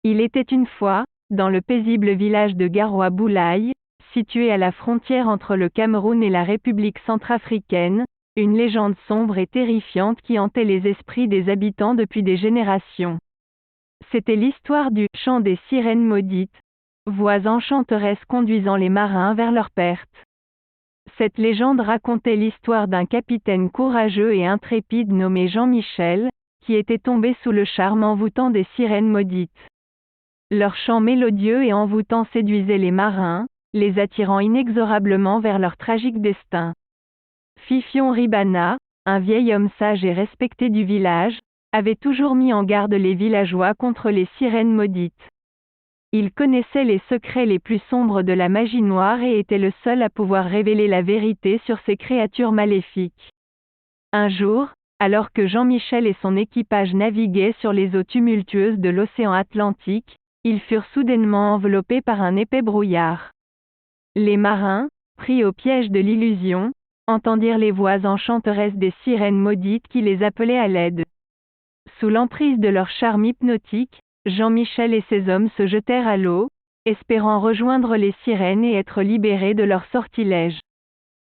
Il était une fois, dans le paisible village de Garoua-Boulaye, situé à la frontière entre le Cameroun et la République centrafricaine, une légende sombre et terrifiante qui hantait les esprits des habitants depuis des générations. C'était l'histoire du « chant des sirènes maudites », voix enchanteresses conduisant les marins vers leur perte. Cette légende racontait l'histoire d'un capitaine courageux et intrépide nommé Jean-Michel, qui était tombé sous le charme envoûtant des sirènes maudites. Leur chant mélodieux et envoûtant séduisait les marins, les attirant inexorablement vers leur tragique destin. Fifion Ribana, un vieil homme sage et respecté du village, avait toujours mis en garde les villageois contre les sirènes maudites. Il connaissait les secrets les plus sombres de la magie noire et était le seul à pouvoir révéler la vérité sur ces créatures maléfiques. Un jour, alors que Jean-Michel et son équipage naviguaient sur les eaux tumultueuses de l'océan Atlantique, ils furent soudainement enveloppés par un épais brouillard. Les marins, pris au piège de l'illusion, entendirent les voix enchanteresses des sirènes maudites qui les appelaient à l'aide. Sous l'emprise de leur charme hypnotique, Jean-Michel et ses hommes se jetèrent à l'eau, espérant rejoindre les sirènes et être libérés de leur sortilège.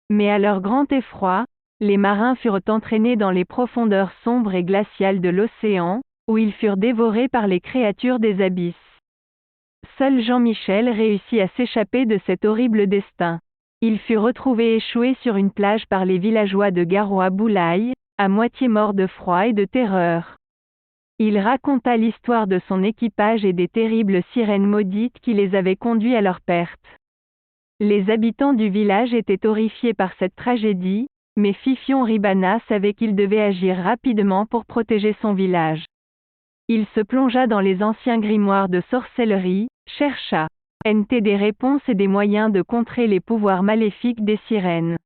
Mais à leur grand effroi, les marins furent entraînés dans les profondeurs sombres et glaciales de l'océan, où ils furent dévorés par les créatures des abysses. Seul Jean-Michel réussit à s'échapper de cet horrible destin. Il fut retrouvé échoué sur une plage par les villageois de Garoua-Boulaye, à moitié mort de froid et de terreur. Il raconta l'histoire de son équipage et des terribles sirènes maudites qui les avaient conduits à leur perte. Les habitants du village étaient horrifiés par cette tragédie, mais Fifion Ribana savait qu'il devait agir rapidement pour protéger son village. Il se plongea dans les anciens grimoires de sorcellerie, chercha des réponses et des moyens de contrer les pouvoirs maléfiques des sirènes.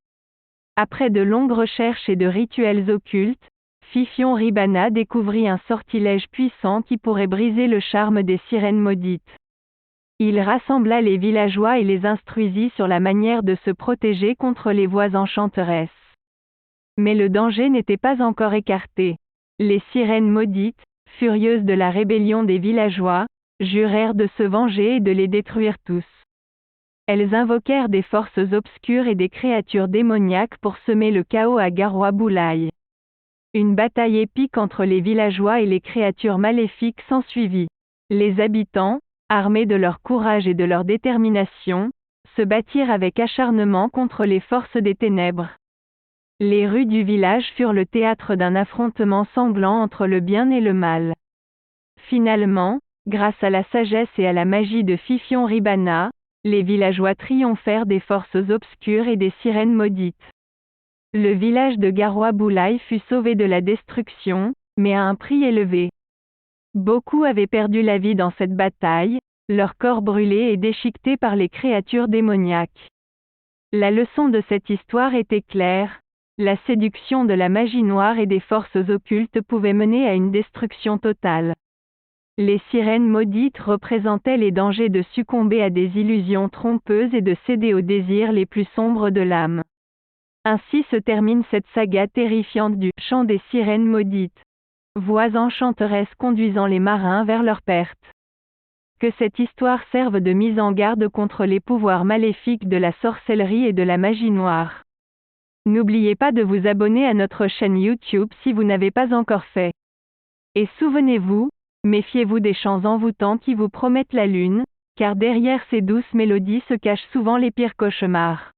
Après de longues recherches et de rituels occultes, Fifion Ribana découvrit un sortilège puissant qui pourrait briser le charme des sirènes maudites. Il rassembla les villageois et les instruisit sur la manière de se protéger contre les voix enchanteresses. Mais le danger n'était pas encore écarté. Les sirènes maudites, furieuses de la rébellion des villageois, jurèrent de se venger et de les détruire tous. Elles invoquèrent des forces obscures et des créatures démoniaques pour semer le chaos à Garoua-Boulaye. Une bataille épique entre les villageois et les créatures maléfiques s'ensuivit. Les habitants, armés de leur courage et de leur détermination, se battirent avec acharnement contre les forces des ténèbres. Les rues du village furent le théâtre d'un affrontement sanglant entre le bien et le mal. Finalement, grâce à la sagesse et à la magie de Fifion Ribana, les villageois triomphèrent des forces obscures et des sirènes maudites. Le village de Garoua-Boulaye fut sauvé de la destruction, mais à un prix élevé. Beaucoup avaient perdu la vie dans cette bataille, leurs corps brûlés et déchiquetés par les créatures démoniaques. La leçon de cette histoire était claire, la séduction de la magie noire et des forces occultes pouvait mener à une destruction totale. Les sirènes maudites représentaient les dangers de succomber à des illusions trompeuses et de céder aux désirs les plus sombres de l'âme. Ainsi se termine cette saga terrifiante du « chant des sirènes maudites », voix enchanteresses conduisant les marins vers leur perte. Que cette histoire serve de mise en garde contre les pouvoirs maléfiques de la sorcellerie et de la magie noire. N'oubliez pas de vous abonner à notre chaîne YouTube si vous n'avez pas encore fait. Et souvenez-vous, méfiez-vous des chants envoûtants qui vous promettent la lune, car derrière ces douces mélodies se cachent souvent les pires cauchemars.